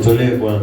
Mtolee Bwana.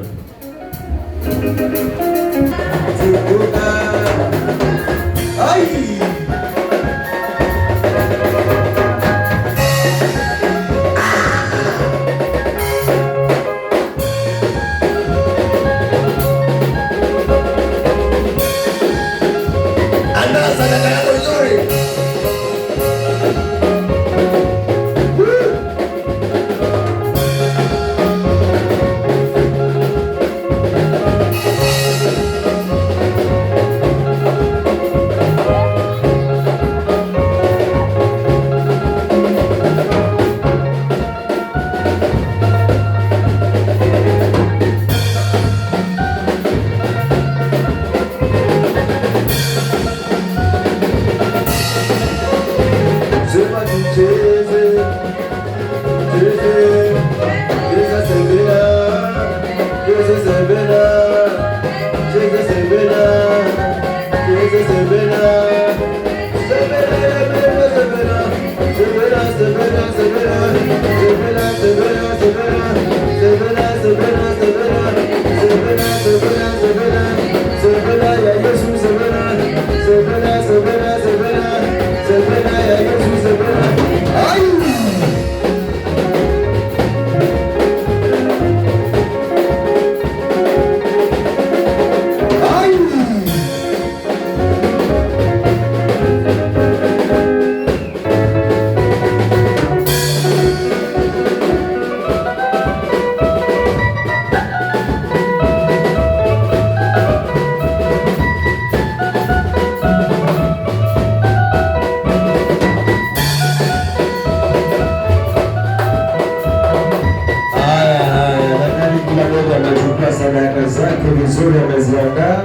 Sadaka zake vizuri ameziandaa.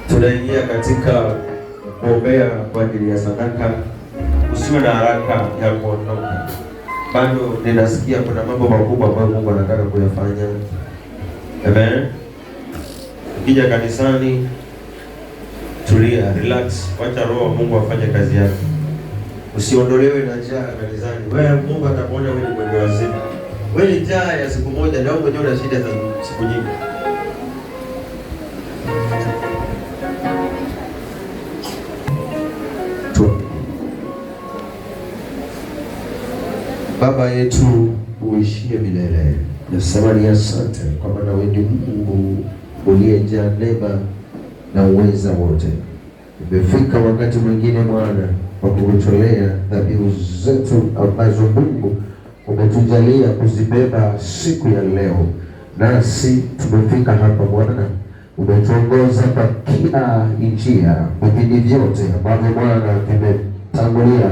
Tunaingia katika kuombea kwa ajili ya sadaka. Usiwe na haraka ya kuondoka, bado ninasikia kuna mambo makubwa ambayo Mungu anataka kuyafanya. Amen. Ukija kanisani, tulia, relax, wacha roho Mungu afanye kazi yake. Usiondolewe na njaa kanisani. Wewe Mungu atakuona wewe ni mwendo wazimu. Wewe ni njaa ya siku moja na wewe mwenyewe una shida za siku nyingi. Baba yetu uishie milele. Nasema ni asante kwa maana wewe ni Mungu uliyejaa neema na uweza wote. Imefika wakati mwingine Bwana wa kutolea dhabihu zetu ambazo Mungu umetujalia kuzibeba siku ya leo. Nasi tumefika hapa Bwana, umetuongoza kwa kila njia, vipindi vyote ambavyo Bwana vimetangulia.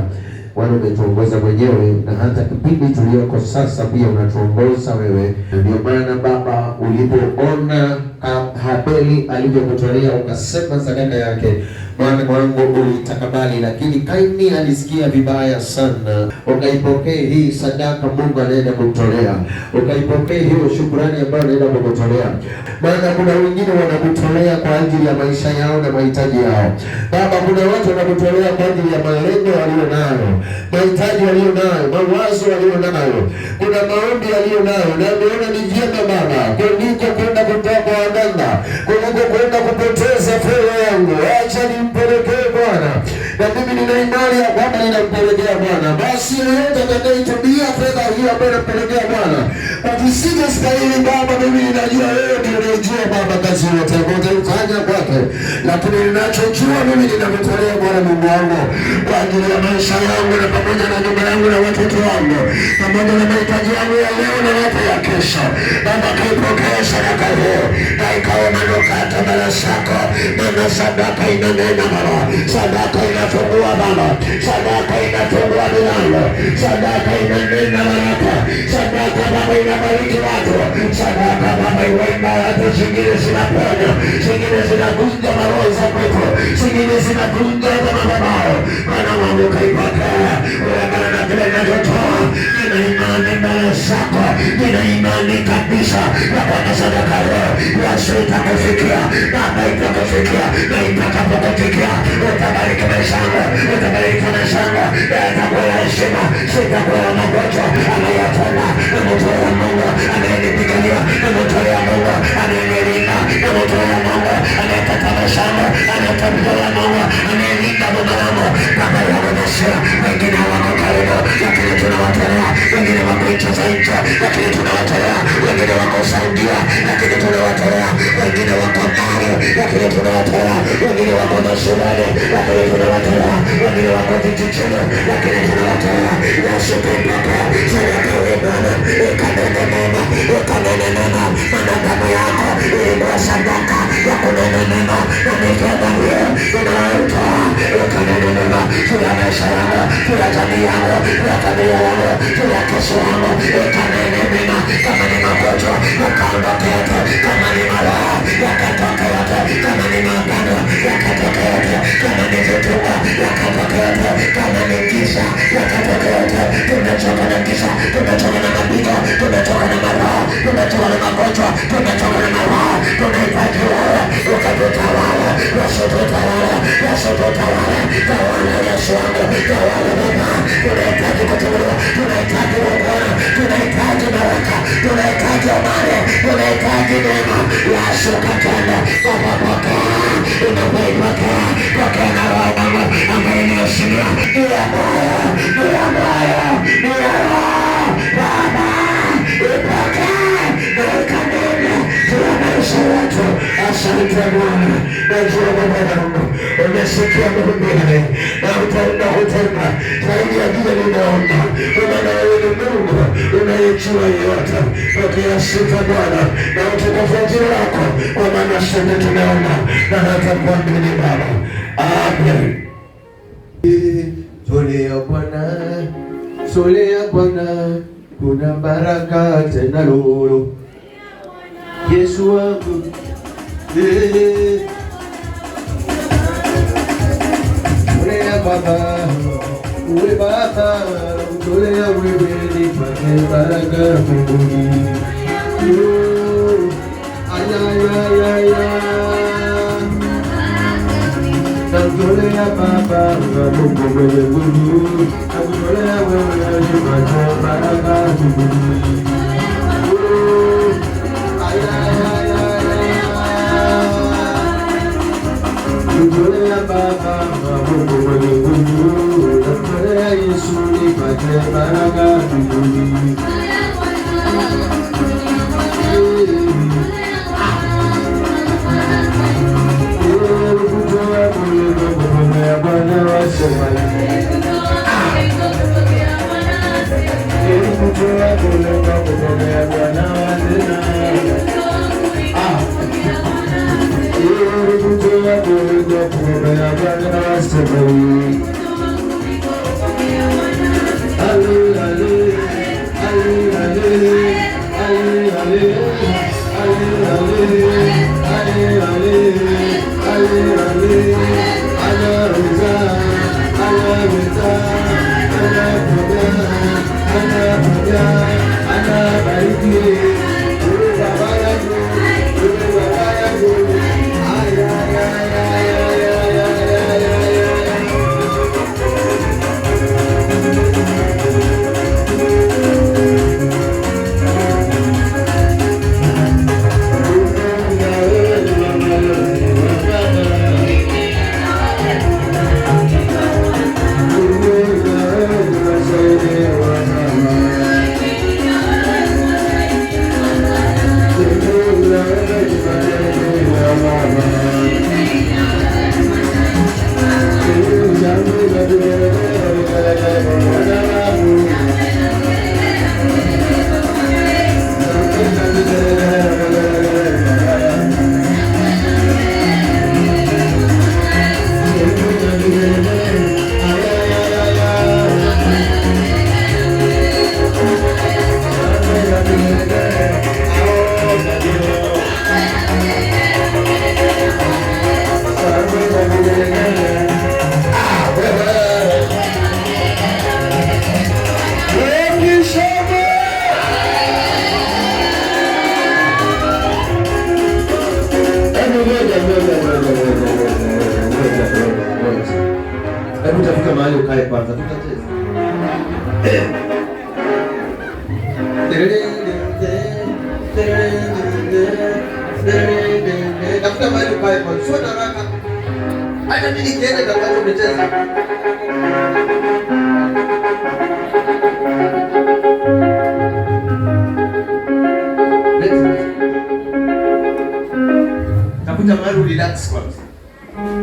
Bwana umetuongoza mwenyewe, na hata kipindi tulioko sasa pia unatuongoza wewe. Ndio maana Baba, ulipoona Habeli alivyokutolea ukasema sadaka yake, Bwana wangu ulitakabali, lakini Kaini alisikia vibaya sana. Ukaipokea hii sadaka Mungu anaenda kutolea, ukaipokea hiyo shukrani ambayo anaenda kutolea. Maana kuna wengine wanakutolea kwa ajili ya maisha yao na mahitaji yao. Baba, kuna watu wanakutolea kwa ajili ya malengo walionayo, mahitaji walionayo, mawazo walionayo, kuna maombi walionayo, na umeona ni vyema Baba kuliko kwenda kutoa kwa waganga, kuliko kwenda kupoteza fedha yangu, acha nimpelekee Bwana. Na mimi nina imani ya kwamba ninampelekea Bwana. Basi yeyote atakayetumia fedha hii ambayo nampelekea Bwana kwa visivyo stahili, Baba, mimi ninajua wewe ndio unajua Baba kazi yote ambayo utaifanya kwake, lakini ninachojua mimi ninamtolea Bwana Mungu wangu kwa ajili ya maisha yangu na pamoja na nyumba yangu na watoto wangu, pamoja na mahitaji yangu ya leo na hata ya kesho. Baba, kaipokea sadaka hiyo na ikawa manukato mbele zako, maana sadaka inanena Baba, sadaka inafungua Baba, sadaka inafungua milango, sadaka inanena baraka, sadaka Baba inabariki watu, sadaka Baba iwenda watu, zingine zinaponya, zingine zinavunja maroho za kwetu, zingine zinavunja za madhabahu. Maana wangu kaipokea kulingana na kile ninachotoa. Nina imani mbele zako, nina imani kabisa ya kwamba sadaka leo Yesu itakufikia, Baba itakufikia, na itakapokufikia utabariki maisha yangu, utabariki maisha yangu, itakuwa heshima, sitakuwa magonjwa anayotenda mtu wa Mungu anayetoa Mungu, anayekatana shamba, anayetambua Mungu, anayelinda Baba yangu, Baba yangu Yesu. Wengine wako karibu, lakini tunawatolea. Wengine wako nchi za nje, lakini tunawatolea. Wengine wako Saudia, lakini tunawatolea. Wengine wako mbali, lakini tunawatolea. Wengine wako mashuleni, lakini tunawatolea. Wengine wako vijijini, lakini tunawatolea. Yesu pekee, serikali Bwana, ikanene neno, ikanene neno, manadamu yako ilikuwa sadaka ya kunene neno, na nikenda hiyo inayotoa, ikanene neno, tuya maisha yangu, tuya jamii yangu, tuya familia yangu, tuya kesho yangu, ikanene neno, kama ni magonjwa, yakaondoke yote, kama ni maroho, yakatoke yote, kama ni maagano, yakatoke yote, kama ni vituko, yakatoke yote, kama ni giza, yakatoke yote. Tumechoka na giza, tumechoka na mapigo, tumechoka na maroho, tumechoka na magonjwa, tumechoka na maroho. Tunahitaji wewe ukatutawala, Yesu tutawala, Yesu tutawala, tawala Yesu wangu, tawala Baba. Tunahitaji kutuliwa, tunahitaji wokovu, tunahitaji baraka, tunahitaji amani, tunahitaji neema. Yesu katenda, Baba pokea, unapoipokea, pokea na roho wangu ambayo inashiria, niya moyo, niya moyo, niya roho, Baba, ipokee, na ikanene, tuya maisha yetu. Asante Bwana, najua Baba yangu, umesikia mahubiri, na utaenda kutenda zaidi ya vile ninaona, maana wewe ni Mungu unayejua yote. Pokea sifa Bwana na utukufu wa jina lako, kwa maana sote tumeona na hata kuamini Baba. Amen. Tolea Bwana, tolea Bwana, kuna baraka tena lolo. Yesu wangu, tolea Baba, uwe Baba, tolea wewe nipate baraka mbinguni. Namtolea Baba, Mungu mwenye nguvu, namtolea wewe nipate baraka mbinguni. Namtolea Baba, Mungu mwenye nguvu, namtolea Yesu nipate baraka mbinguni. Hebu tafika mahali ukae kwanza, tutacheza. right man. Sio haraka. Hata mimi nikienda kama umecheza. Tafuta mahali relax kwa.